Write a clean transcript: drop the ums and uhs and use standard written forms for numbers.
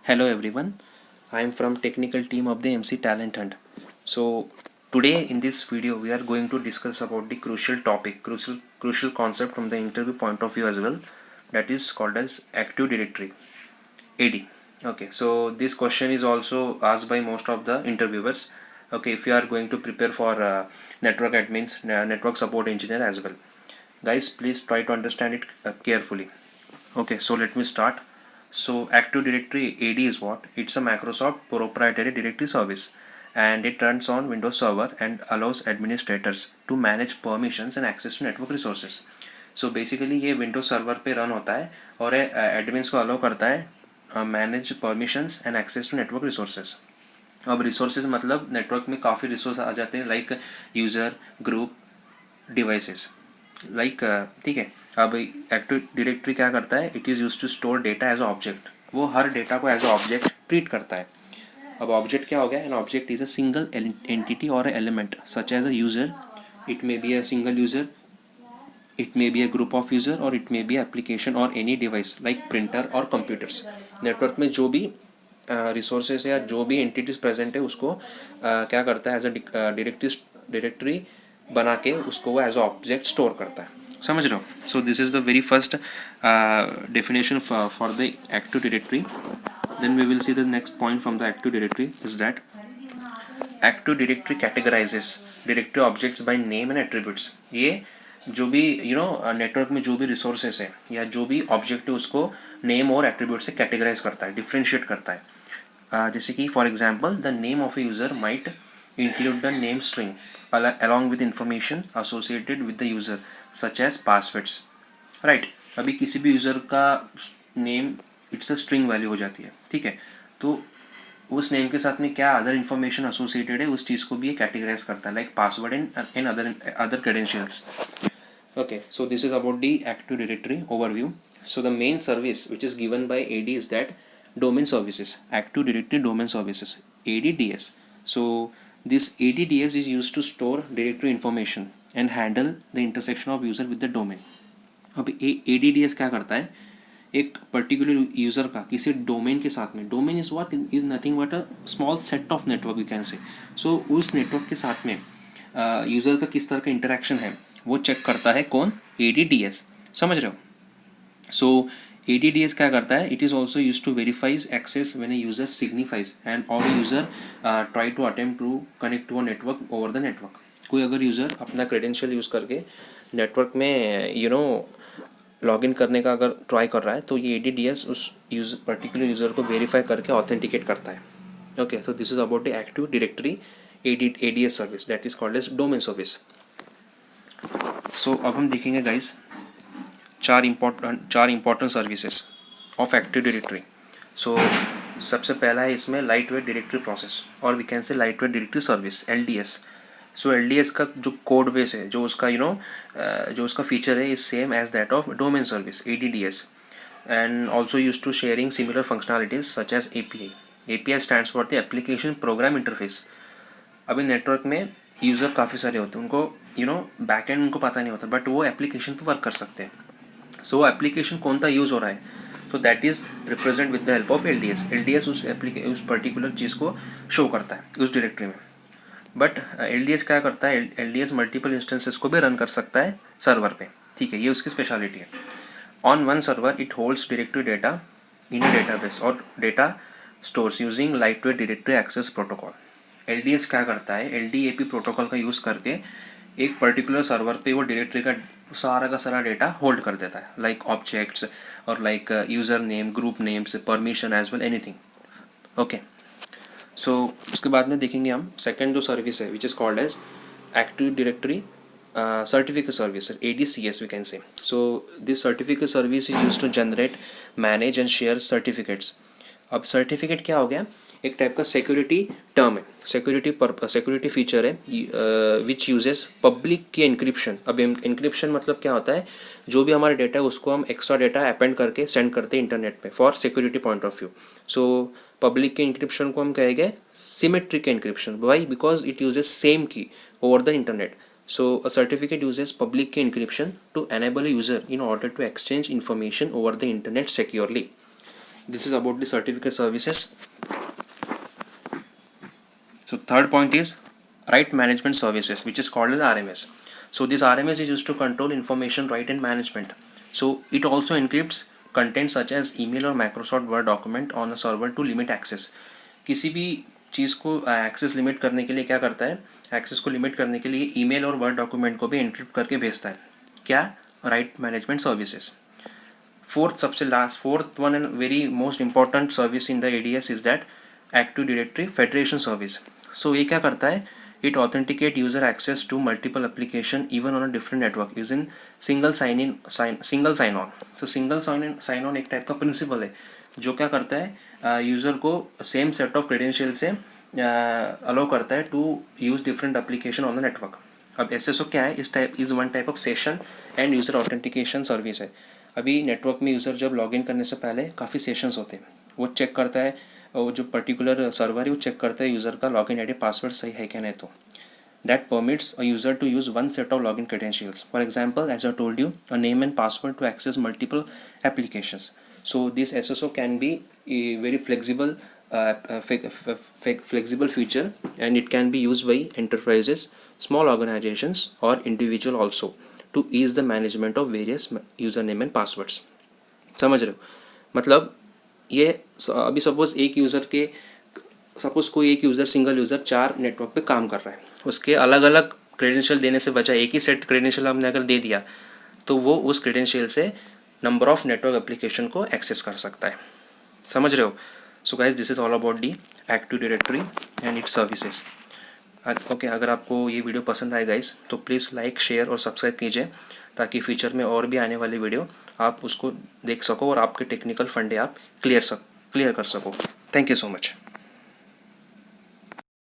Hello everyone, I am from technical team of the MC Talent Hunt. So today in this video we are going to discuss about the crucial topic, crucial concept from the interview point of view as well, that is called as Active Directory, AD. Okay, so this question is also asked by most of the interviewers. Okay, if you are going to prepare for network admins, network support engineer as well. Guys, please try to understand it carefully. Okay, so let me start. So Active Directory AD is what? It's a Microsoft proprietary directory service, and it runs on Windows Server and allows administrators to manage permissions and access to network resources. So basically ये Windows Server पे run होता है और admins को allow करता है manage permissions and access to network resources. अब resources मतलब नेटवर्क में काफ़ी रिसोर्स आ जाते हैं like user, group, devices like ठीक है. अब एक्टिव डायरेक्टरी क्या करता है? It is use to store data as a object. वो हर डेटा को एज अ ऑब्जेक्ट ट्रीट करता है. अब ऑब्जेक्ट क्या हो गया? An object is a single entity और element such as a user. It may be a single user, it may be a group of user और इट मे बी एप्लीकेशन और any device like printer और computers. Network में जो भी resources या जो भी एंटिटीज प्रेजेंट है उसको क्या करता है? एज अ डायरेक्टरी बना के उसको वो एज अ ऑब्जेक्ट स्टोर करता है. समझ रहे हो? So this is the very first definition for the active directory. Then we will see the next point from the active directory is that active directory categorises directory objects by name and attributes. ये जो भी network में जो भी resources है या जो भी ऑब्जेक्ट है उसको नेम और एट्रीब्यूट से कैटेगराइज करता है, डिफ्रेंशिएट करता है. जैसे कि for example the name of A user might include the name string along with information associated with the user such as passwords. Right. अभी किसी भी यूज़र का name it's a string value हो जाती है, ठीक है. तो उस नेम के साथ में क्या अदर इन्फॉर्मेशन एसोसिएटेड है उस चीज़ को भी ये कैटेगराइज करता है like password and other credentials. Okay, so this is about the Active Directory overview. So the main service which is given by AD is that domain services, Active Directory domain services, ADDS. So this ADDS is used to store directory information and handle the intersection of user with the domain. अब ADDS क्या करता है? एक particular user का किसी domain के साथ में, domain is what? Is nothing but a small set of network we can say. So उस नेटवर्क के साथ में यूज़र का किस तरह का इंटरेक्शन है वो चेक करता है. कौन? ADDS. समझ रहे हो? सो ADDS क्या करता है? It is also use to verifies access when a user signifies and और user try to attempt to connect to a network over the network. कोई अगर यूज़र अपना क्रेडेंशियल यूज़ करके नेटवर्क में लॉगिन करने का अगर ट्राई कर रहा है तो ये ADDS उस पर्टिकुलर यूज़र को वेरीफाई करके ऑथेंटिकेट करता है. Okay, so this is about the active directory ADS service that is called as domain service. So अब हम देखेंगे गाइस चार important services of active directory. So सबसे पहला है इसमें लाइट वेट डायरेक्टरी प्रोसेस और we can say light weight directory service LDS. सो LDS का जो कोड बेस है, जो उसका जो उसका फीचर है, is same as that of domain service ADDS and also used to sharing similar functionalities such as API. API stands for the Application Program Interface. अभी नेटवर्क में यूज़र काफ़ी सारे होते हैं, उनको बैक एंड उनको पता नहीं होता बट वो एप्लीकेशन पे वर्क कर सकते हैं. सो वो एप्लीकेशन कौन सा यूज़ हो रहा है, so that is represent with the help of LDS उस पर्टिकुलर चीज़ को शो करता है उस डायरेक्टरी में. बट LDS क्या करता है? LDS मल्टीपल इंस्टेंसेस को भी रन कर सकता है सर्वर पे, ठीक है. ये उसकी स्पेशलिटी है. On one server it holds directory data in a database और data stores using light weight directory access protocol. LDS क्या करता है? LDAP प्रोटोकॉल का यूज़ करके एक पर्टिकुलर सर्वर पे वो डायरेक्टरी का सारा डेटा होल्ड कर देता है लाइक ऑब्जेक्ट्स और like user name, group names, permission as well anything. Okay, so उसके बाद में देखेंगे हम सेकेंड जो सर्विस है which is called as active directory certificate service, ADCS we can say. So this certificate service is used to generate, manage and share certificates. अब certificate क्या हो गया? एक टाइप का सिक्योरिटी टर्म है, सिक्योरिटी फीचर है which uses public की encryption. अब एनक्रिप्शन मतलब क्या होता है? जो भी हमारा डेटा है उसको हम एक्स्ट्रा डेटा अपेंड करके सेंड करते हैं इंटरनेट पे for security point of view. So public के एनक्रिप्शन को हम कहेंगे symmetric encryption. Why? Because it uses same key over the internet. So a certificate uses public key encryption to enable a user in order to exchange information over the internet securely. This is about the certificate services. So third point is right management services, which is called as RMS. So this RMS is used to control information right and management. So it also encrypts content such as email or Microsoft Word document on a server to limit access. किसी भी चीज़ को access limit करने के लिए क्या करता है, access को लिमिट करने के लिए ईमेल और वर्ड डॉक्यूमेंट को भी एन्क्रिप्ट करके भेजता है. क्या? Right management services. Fourth one and very most important service in the ADS is that active directory federation service. So ये क्या करता है, it authenticate user access to multiple application even on a different network using single sign on. तो single sign on एक type का principle है जो क्या करता है, यूज़र को सेम सेट ऑफ क्रेडेंशियल से अलाउ करता है to use different application on the network. अब SSO क्या है, is one type of session end user authentication service है. अभी नेटवर्क में यूज़र जब लॉगिन करने से पहले काफ़ी सेशंस होते हैं, वो चेक करता है, वो जो पर्टिकुलर सर्वर है वो चेक करता है यूज़र का लॉगिन ID पासवर्ड सही है क्या नहीं. तो that permits a user to use one set of login credentials. For example, as I told you, a name and password to access multiple applications. So this SSO can be a very flexible flexible feature, and it can be used by enterprises, small organizations or individual also to ease the management of various username and passwords. समझ रहे हो? मतलब ये अभी suppose कोई एक user single user 4 network पे काम कर रहा है, उसके अलग अलग क्रेडेंशियल देने से बचा एक ही सेट क्रेडेंशियल हमने अगर दे दिया तो वो उस क्रेडेंशियल से नंबर ऑफ नेटवर्क एप्लीकेशन को एक्सेस कर सकता है. समझ रहे हो? So guys, this is all about the active directory and it's services. Okay, अगर आपको ये वीडियो पसंद आए गाइस तो प्लीज़ लाइक, शेयर और सब्सक्राइब कीजिए ताकि फ्यूचर में और भी आने वाली वीडियो आप उसको देख सको और आपके टेक्निकल फंडे आप क्लियर कर सको. Thank you so much.